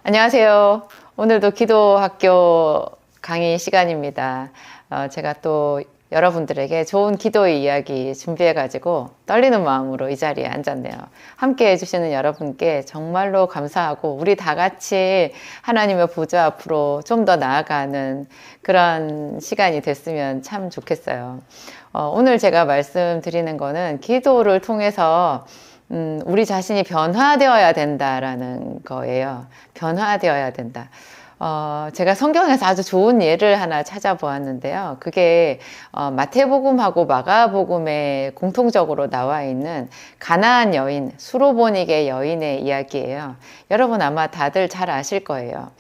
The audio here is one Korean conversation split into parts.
안녕하세요. 오늘도 기도학교 강의 시간입니다. 제가 또 여러분들에게 좋은 기도의 이야기 준비해가지고 떨리는 마음으로 이 자리에 앉았네요. 함께 해주시는 여러분께 정말로 감사하고 우리 다 같이 하나님의 보좌 앞으로 좀 더 나아가는 그런 시간이 됐으면 참 좋겠어요. 오늘 제가 말씀드리는 거는 기도를 통해서 우리 자신이 변화되어야 된다라는 거예요. 변화되어야 된다. 제가 성경에서 아주 좋은 예를 하나 찾아보았는데요. 그게 마태복음하고 마가복음에 공통적으로 나와 있는 가나안 여인, 수로보니게 여인의 이야기예요. 여러분 아마 다들 잘 아실 거예요.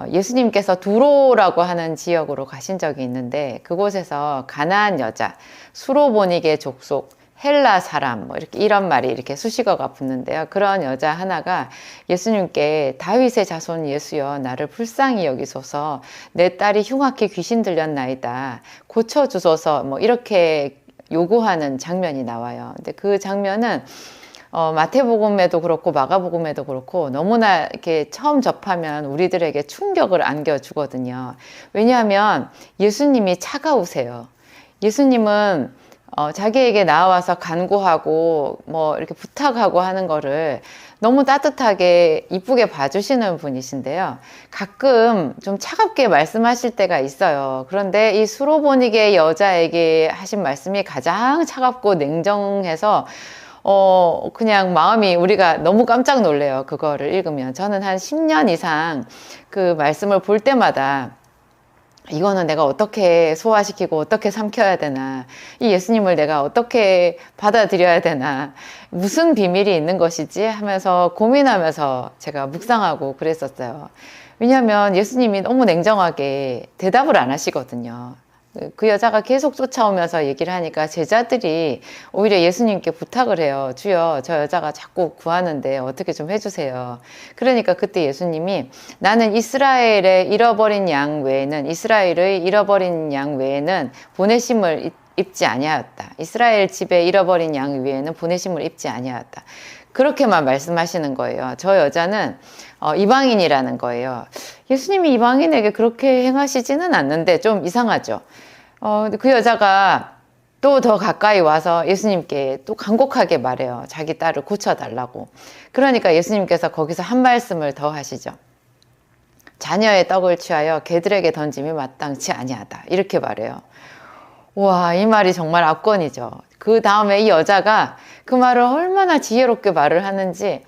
예수님께서 두로라고 하는 지역으로 가신 적이 있는데 그곳에서 가나안 여자, 수로보니게 족속, 헬라 사람, 이런 말이 이렇게 수식어가 붙는데요. 그런 여자 하나가 예수님께 다윗의 자손 예수여, 나를 불쌍히 여기소서, 내 딸이 흉악히 귀신 들렸나이다, 고쳐주소서, 이렇게 요구하는 장면이 나와요. 근데 그 장면은 마태복음에도 그렇고 마가복음에도 그렇고 너무나 이렇게 처음 접하면 우리들에게 충격을 안겨주거든요. 왜냐하면 예수님이 차가우세요. 예수님은 자기에게 나와서 간구하고 이렇게 부탁하고 하는 거를 너무 따뜻하게 이쁘게 봐주시는 분이신데요. 가끔 좀 차갑게 말씀하실 때가 있어요. 그런데 이 수로보니게 여자에게 하신 말씀이 가장 차갑고 냉정해서 그냥 마음이 우리가 너무 깜짝 놀래요. 그거를 읽으면. 저는 한 10년 이상 그 말씀을 볼 때마다 이거는 내가 어떻게 소화시키고 어떻게 삼켜야 되나, 이 예수님을 내가 어떻게 받아들여야 되나, 무슨 비밀이 있는 것이지 하면서 고민하면서 제가 묵상하고 그랬었어요. 왜냐하면 예수님이 너무 냉정하게 대답을 안 하시거든요. 그 여자가 계속 쫓아오면서 얘기를 하니까 제자들이 오히려 예수님께 부탁을 해요. 주여, 저 여자가 자꾸 구하는데 어떻게 좀 해주세요. 그러니까 그때 예수님이 나는 이스라엘의 잃어버린 양 외에는 보내심을 입지 아니하였다. 이스라엘 집에 잃어버린 양 외에는 보내심을 입지 아니하였다. 그렇게만 말씀하시는 거예요. 저 여자는 이방인이라는 거예요. 예수님이 이방인에게 그렇게 행하시지는 않는데 좀 이상하죠. 그 여자가 또 더 가까이 와서 예수님께 또 간곡하게 말해요. 자기 딸을 고쳐달라고. 그러니까 예수님께서 거기서 한 말씀을 더 하시죠. 자녀의 떡을 취하여 개들에게 던짐이 마땅치 아니하다. 이렇게 말해요. 와, 이 말이 정말 압권이죠. 그 다음에 이 여자가 그 말을 얼마나 지혜롭게 말을 하는지,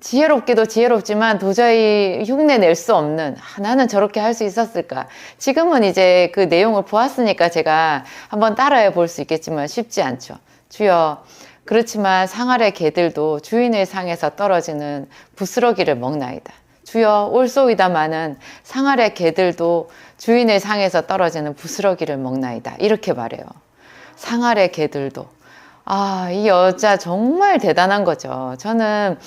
지혜롭기도 지혜롭지만 도저히 흉내 낼 수 없는, 나는 저렇게 할 수 있었을까. 지금은 이제 그 내용을 보았으니까 제가 한번 따라해 볼 수 있겠지만 쉽지 않죠. 주여, 그렇지만 상아래 개들도 주인의 상에서 떨어지는 부스러기를 먹나이다. 주여, 올소이다마는 상아래 개들도 주인의 상에서 떨어지는 부스러기를 먹나이다. 이렇게 말해요. 상아래 개들도. 이 여자 정말 대단한 거죠. 저는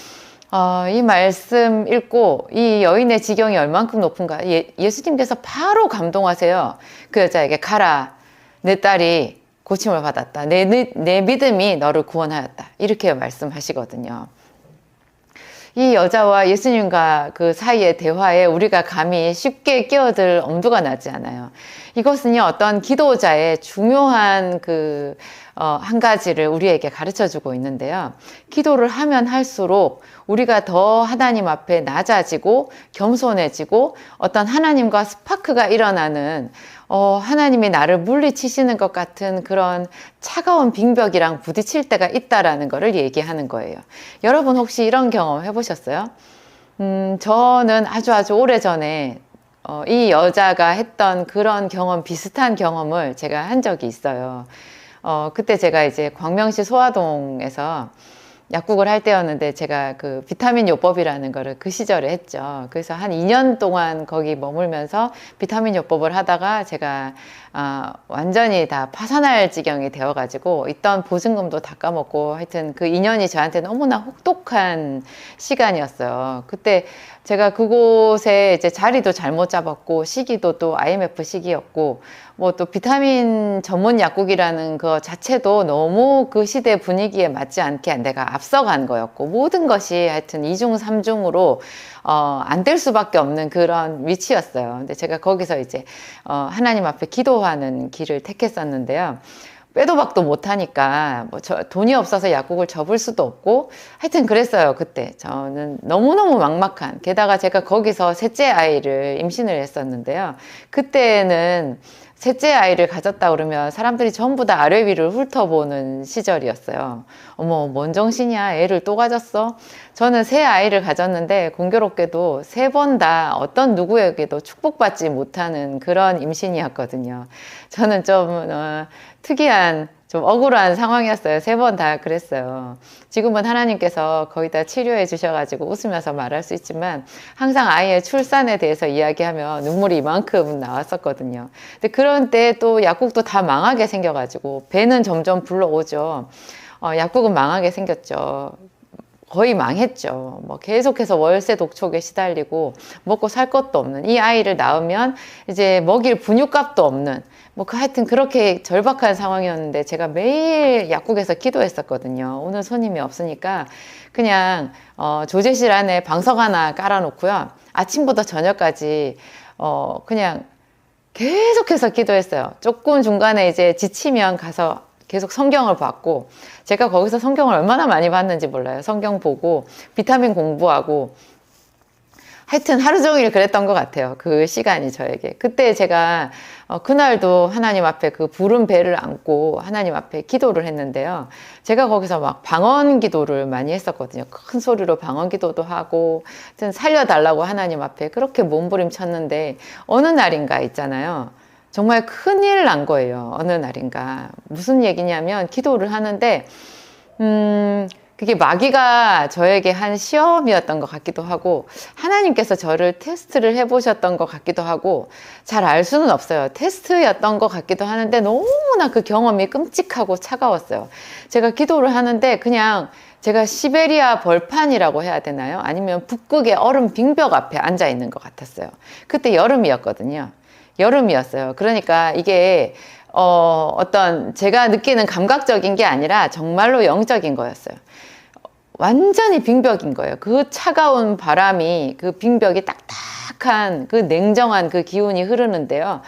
이 말씀 읽고 이 여인의 지경이 얼만큼 높은가. 예수님께서 바로 감동하세요. 그 여자에게 가라. 내 딸이 고침을 받았다. 내 믿음이 너를 구원하였다. 이렇게 말씀하시거든요. 이 여자와 예수님과 그 사이의 대화에 우리가 감히 쉽게 끼어들 엄두가 나지 않아요. 이것은요, 어떤 기도자의 중요한 한 가지를 우리에게 가르쳐 주고 있는데요. 기도를 하면 할수록 우리가 더 하나님 앞에 낮아지고 겸손해지고 어떤 하나님과 스파크가 일어나는 하나님이 나를 물리치시는 것 같은 그런 차가운 빙벽이랑 부딪힐 때가 있다라는 것을 얘기하는 거예요. 여러분 혹시 이런 경험 해보셨어요? 저는 아주 오래전에 이 여자가 했던 그런 경험, 비슷한 경험을 제가 한 적이 있어요. 그때 제가 이제 광명시 소화동에서 약국을 할 때였는데 제가 그 비타민 요법이라는 거를 그 시절에 했죠. 그래서 한 2년 동안 거기 머물면서 비타민 요법을 하다가 제가 완전히 다 파산할 지경이 되어가지고 있던 보증금도 다 까먹고 하여튼 그 2년이 저한테 너무나 혹독한 시간이었어요. 그때 제가 그곳에 이제 자리도 잘못 잡았고 시기도 또 IMF 시기였고 뭐 또 비타민 전문 약국이라는 거 자체도 너무 그 시대 분위기에 맞지 않게 내가 앞서간 거였고, 모든 것이 하여튼 이중삼중으로 안 될 수밖에 없는 그런 위치였어요. 근데 제가 거기서 이제 하나님 앞에 기도하는 길을 택했었는데요. 빼도 박도 못하니까 뭐 돈이 없어서 약국을 접을 수도 없고, 하여튼 그랬어요. 그때 저는 너무너무 막막한, 게다가 제가 거기서 셋째 아이를 임신을 했었는데요. 그때는 셋째 아이를 가졌다 그러면 사람들이 전부 다 아래 위를 훑어보는 시절이었어요. 어머, 뭔 정신이야, 애를 또 가졌어? 저는 세 아이를 가졌는데 공교롭게도 세 번 다 어떤 누구에게도 축복받지 못하는 그런 임신이었거든요. 저는 좀 특이한, 좀 억울한 상황이었어요. 세 번 다 그랬어요. 지금은 하나님께서 거의 다 치료해 주셔가지고 웃으면서 말할 수 있지만, 항상 아이의 출산에 대해서 이야기하면 눈물이 이만큼 나왔었거든요. 근데 그런 때 또 약국도 다 망하게 생겨가지고 배는 점점 불러오죠. 약국은 망하게 생겼죠. 거의 망했죠. 뭐 계속해서 월세 독촉에 시달리고 먹고 살 것도 없는, 이 아이를 낳으면 이제 먹일 분유값도 없는, 뭐 하여튼 그렇게 절박한 상황이었는데, 제가 매일 약국에서 기도했었거든요. 오늘 손님이 없으니까 그냥 조제실 안에 방석 하나 깔아놓고요, 아침부터 저녁까지 그냥 계속해서 기도했어요. 조금 중간에 이제 지치면 가서 계속 성경을 봤고, 제가 거기서 성경을 얼마나 많이 봤는지 몰라요. 성경 보고 비타민 공부하고, 하여튼 하루 종일 그랬던 것 같아요. 그 시간이 저에게. 그때 제가 그날도 하나님 앞에 그 부른 배를 안고 하나님 앞에 기도를 했는데요. 제가 거기서 막 방언 기도를 많이 했었거든요. 큰 소리로 방언 기도도 하고, 하여튼 살려달라고 하나님 앞에 그렇게 몸부림쳤는데, 어느 날인가 있잖아요. 정말 큰일 난 거예요. 어느 날인가. 무슨 얘기냐면, 기도를 하는데 그게 마귀가 저에게 한 시험이었던 것 같기도 하고, 하나님께서 저를 테스트를 해보셨던 것 같기도 하고, 잘 알 수는 없어요. 테스트였던 것 같기도 하는데, 너무나 그 경험이 끔찍하고 차가웠어요. 제가 기도를 하는데 그냥 제가 시베리아 벌판이라고 해야 되나요? 아니면 북극의 얼음 빙벽 앞에 앉아 있는 것 같았어요. 그때 여름이었거든요. 여름이었어요. 그러니까 이게 어떤 제가 느끼는 감각적인 게 아니라 정말로 영적인 거였어요. 완전히 빙벽인 거예요. 그 차가운 바람이, 그 빙벽이 딱딱한 그 냉정한 그 기운이 흐르는데요.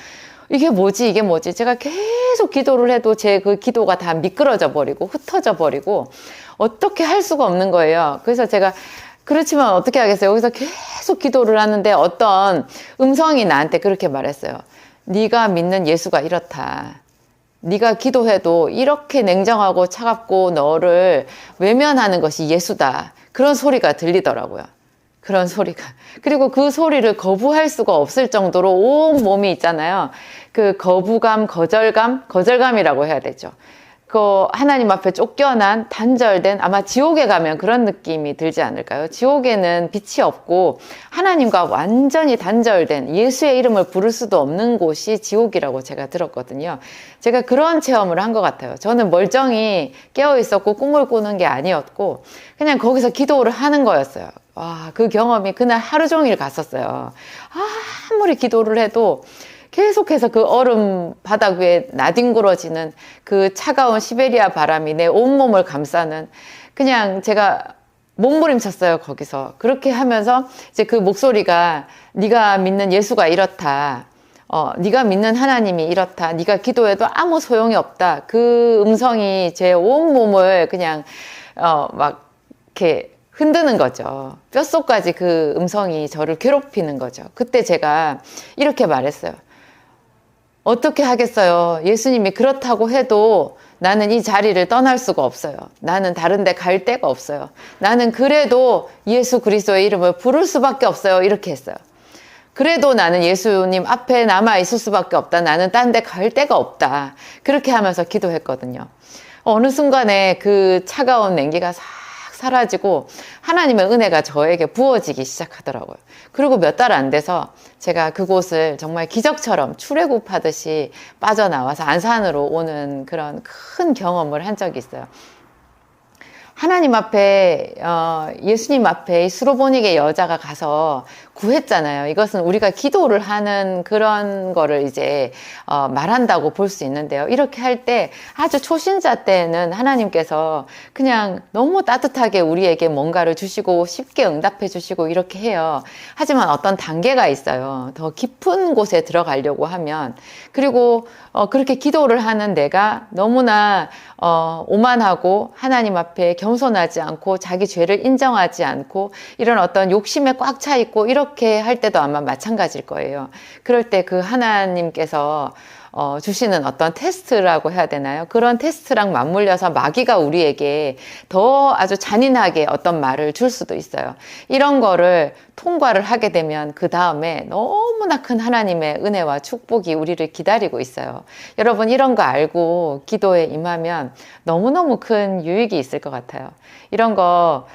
이게 뭐지, 이게 뭐지? 제가 계속 기도를 해도 제 그 기도가 다 미끄러져 버리고 흩어져 버리고 어떻게 할 수가 없는 거예요. 그래서 제가, 그렇지만 어떻게 하겠어요? 여기서 계속 기도를 하는데 어떤 음성이 나한테 그렇게 말했어요. 네가 믿는 예수가 이렇다. 네가 기도해도 이렇게 냉정하고 차갑고 너를 외면하는 것이 예수다. 그런 소리가 들리더라고요. 그런 소리가. 그리고 그 소리를 거부할 수가 없을 정도로 온 몸이 있잖아요. 그 거부감, 거절감이라고 해야 되죠. 그 하나님 앞에 쫓겨난, 단절된, 아마 지옥에 가면 그런 느낌이 들지 않을까요? 지옥에는 빛이 없고 하나님과 완전히 단절된, 예수의 이름을 부를 수도 없는 곳이 지옥이라고 제가 들었거든요. 제가 그런 체험을 한 것 같아요. 저는 멀쩡히 깨어 있었고 꿈을 꾸는 게 아니었고 그냥 거기서 기도를 하는 거였어요. 와, 그 경험이 그날 하루 종일 갔었어요. 아무리 기도를 해도 계속해서 그 얼음 바닥 위에 나뒹굴어지는 그 차가운 시베리아 바람이 내 온몸을 감싸는, 그냥 제가 몸부림쳤어요. 거기서 그렇게 하면서 이제 그 목소리가, 네가 믿는 예수가 이렇다, 네가 믿는 하나님이 이렇다, 네가 기도해도 아무 소용이 없다, 그 음성이 제 온몸을 그냥 막 이렇게 흔드는 거죠. 뼛속까지 그 음성이 저를 괴롭히는 거죠. 그때 제가 이렇게 말했어요. 어떻게 하겠어요? 예수님이 그렇다고 해도 나는 이 자리를 떠날 수가 없어요. 나는 다른 데 갈 데가 없어요. 나는 그래도 예수 그리스도의 이름을 부를 수밖에 없어요. 이렇게 했어요. 그래도 나는 예수님 앞에 남아 있을 수밖에 없다. 나는 딴 데 갈 데가 없다. 그렇게 하면서 기도했거든요. 어느 순간에 그 차가운 냉기가 싹 사라지고 하나님의 은혜가 저에게 부어지기 시작하더라고요. 그리고 몇 달 안 돼서 제가 그곳을 정말 기적처럼 출애굽하듯이 빠져나와서 안산으로 오는 그런 큰 경험을 한 적이 있어요. 하나님 앞에 예수님 앞에 이 수로보닉의 여자가 가서 구했잖아요. 이것은 우리가 기도를 하는 그런 거를 이제 말한다고 볼 수 있는데요. 이렇게 할 때 아주 초신자 때는 하나님께서 그냥 너무 따뜻하게 우리에게 뭔가를 주시고 쉽게 응답해 주시고 이렇게 해요. 하지만 어떤 단계가 있어요. 더 깊은 곳에 들어가려고 하면, 그리고 그렇게 기도를 하는 내가 너무나 오만하고 하나님 앞에 겸손하지 않고 자기 죄를 인정하지 않고 이런 어떤 욕심에 꽉 차 있고 이렇게 할 때도 아마 마찬가지일 거예요. 그럴 때 그 하나님께서 주시는 어떤 테스트라고 해야 되나요? 그런 테스트랑 맞물려서 마귀가 우리에게 더 아주 잔인하게 어떤 말을 줄 수도 있어요. 이런 거를 통과를 하게 되면 그 다음에 너무나 큰 하나님의 은혜와 축복이 우리를 기다리고 있어요. 여러분, 이런 거 알고 기도에 임하면 너무너무 큰 유익이 있을 것 같아요. 이런 거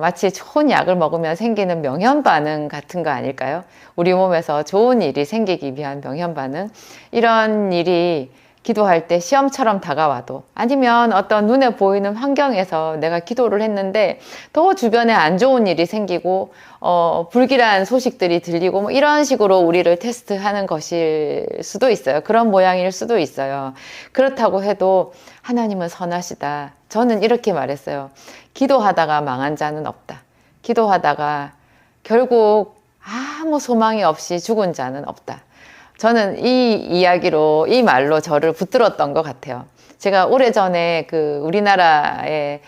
마치 좋은 약을 먹으면 생기는 명현 반응 같은 거 아닐까요? 우리 몸에서 좋은 일이 생기기 위한 명현 반응. 이런 일이 기도할 때 시험처럼 다가와도, 아니면 어떤 눈에 보이는 환경에서 내가 기도를 했는데 더 주변에 안 좋은 일이 생기고 불길한 소식들이 들리고 뭐 이런 식으로 우리를 테스트하는 것일 수도 있어요. 그런 모양일 수도 있어요. 그렇다고 해도 하나님은 선하시다. 저는 이렇게 말했어요. 기도하다가 망한 자는 없다. 기도하다가 결국 아무 소망이 없이 죽은 자는 없다. 저는 이 이야기로, 이 말로 저를 붙들었던 것 같아요. 제가 오래전에 우리나라의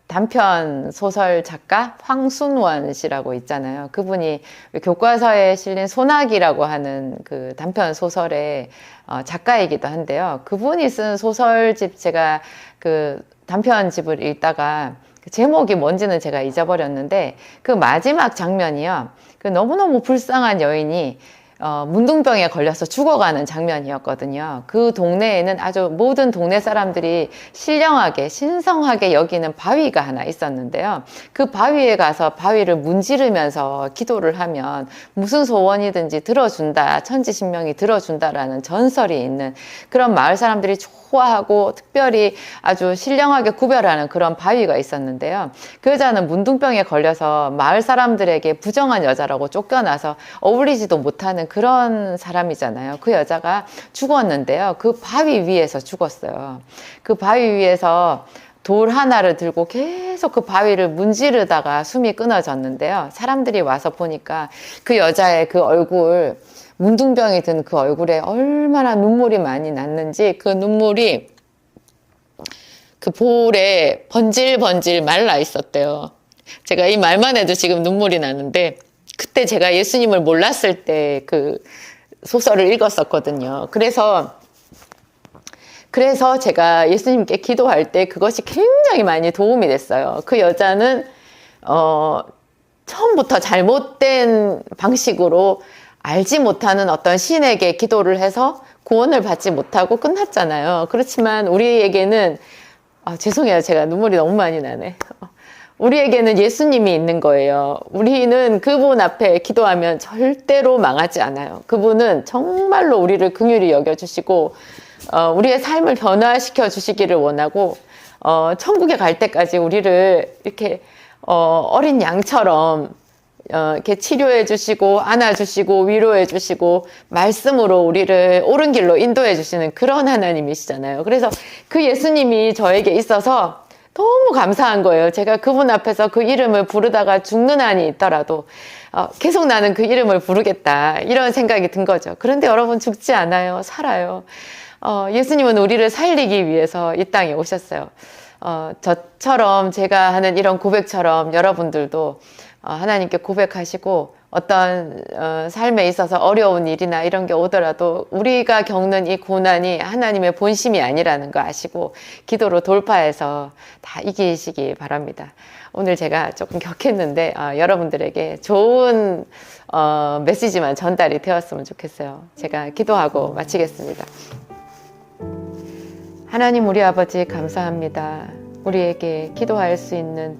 단편 소설 작가 황순원 씨라고 있잖아요. 그분이 교과서에 실린 소나기라고 하는 그 단편 소설의 작가이기도 한데요. 그분이 쓴 소설집, 제가 그 단편집을 읽다가 그 제목이 뭔지는 제가 잊어버렸는데, 그 마지막 장면이요. 그 너무너무 불쌍한 여인이 문둥병에 걸려서 죽어가는 장면이었거든요. 그 동네에는 아주 모든 동네 사람들이 신령하게, 신성하게 여기는 바위가 하나 있었는데요. 그 바위에 가서 바위를 문지르면서 기도를 하면 무슨 소원이든지 들어준다, 천지신명이 들어준다라는 전설이 있는 그런 마을 사람들이 좋아하고 특별히 아주 신령하게 구별하는 그런 바위가 있었는데요. 그 여자는 문둥병에 걸려서 마을 사람들에게 부정한 여자라고 쫓겨나서 어울리지도 못하는 그런 사람이잖아요. 그 여자가 죽었는데요. 그 바위 위에서 죽었어요. 그 바위 위에서 돌 하나를 들고 계속 그 바위를 문지르다가 숨이 끊어졌는데요. 사람들이 와서 보니까 그 여자의 그 얼굴, 문둥병이 든 그 얼굴에 얼마나 눈물이 많이 났는지, 그 눈물이 그 볼에 번질번질 말라 있었대요. 제가 이 말만 해도 지금 눈물이 나는데, 그때 제가 예수님을 몰랐을 때 그 소설을 읽었었거든요. 그래서 제가 예수님께 기도할 때 그것이 굉장히 많이 도움이 됐어요. 그 여자는 처음부터 잘못된 방식으로 알지 못하는 어떤 신에게 기도를 해서 구원을 받지 못하고 끝났잖아요. 그렇지만 우리에게는, 죄송해요. 제가 눈물이 너무 많이 나네. 우리에게는 예수님이 있는 거예요. 우리는 그분 앞에 기도하면 절대로 망하지 않아요. 그분은 정말로 우리를 긍휼히 여겨주시고 우리의 삶을 변화시켜 주시기를 원하고 천국에 갈 때까지 우리를 이렇게 어린 양처럼 이렇게 치료해 주시고 안아 주시고 위로해 주시고 말씀으로 우리를 옳은 길로 인도해 주시는 그런 하나님이시잖아요. 그래서 그 예수님이 저에게 있어서 너무 감사한 거예요. 제가 그분 앞에서 그 이름을 부르다가 죽는 한이 있더라도 계속 나는 그 이름을 부르겠다, 이런 생각이 든 거죠. 그런데 여러분, 죽지 않아요. 살아요. 예수님은 우리를 살리기 위해서 이 땅에 오셨어요. 저처럼, 제가 하는 이런 고백처럼 여러분들도 하나님께 고백하시고 어떤 삶에 있어서 어려운 일이나 이런 게 오더라도 우리가 겪는 이 고난이 하나님의 본심이 아니라는 거 아시고 기도로 돌파해서 다 이기시기 바랍니다. 오늘 제가 조금 격했는데 여러분들에게 좋은 메시지만 전달이 되었으면 좋겠어요. 제가 기도하고 마치겠습니다. 하나님, 우리 아버지 감사합니다. 우리에게 기도할 수 있는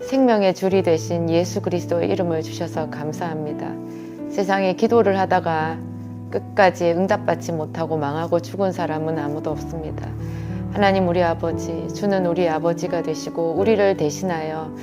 생명의 줄이 되신 예수 그리스도의 이름을 주셔서 감사합니다. 세상에 기도를 하다가 끝까지 응답받지 못하고 망하고 죽은 사람은 아무도 없습니다. 하나님 우리 아버지, 주는 우리 아버지가 되시고 우리를 대신하여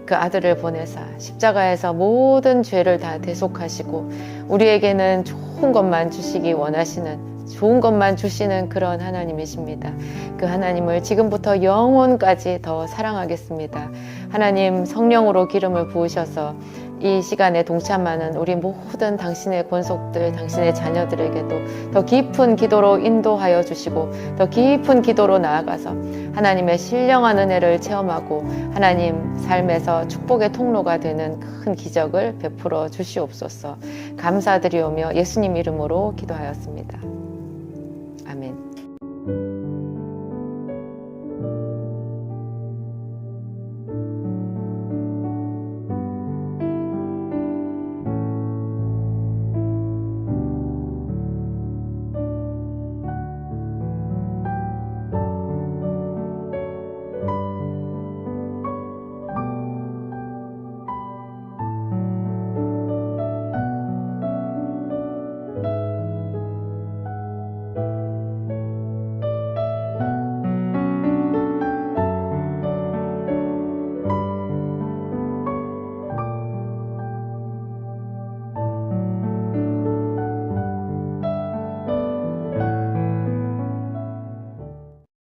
그 아들을 보내사 십자가에서 모든 죄를 다 대속하시고 우리에게는 좋은 것만 주시기 원하시는, 좋은 것만 주시는 그런 하나님이십니다. 그 하나님을 지금부터 영원까지 더 사랑하겠습니다. 하나님 성령으로 기름을 부으셔서 이 시간에 동참하는 우리 모든 당신의 권속들, 당신의 자녀들에게도 더 깊은 기도로 인도하여 주시고 더 깊은 기도로 나아가서 하나님의 신령한 은혜를 체험하고 하나님 삶에서 축복의 통로가 되는 큰 기적을 베풀어 주시옵소서. 감사드리오며 예수님 이름으로 기도하였습니다. 아멘.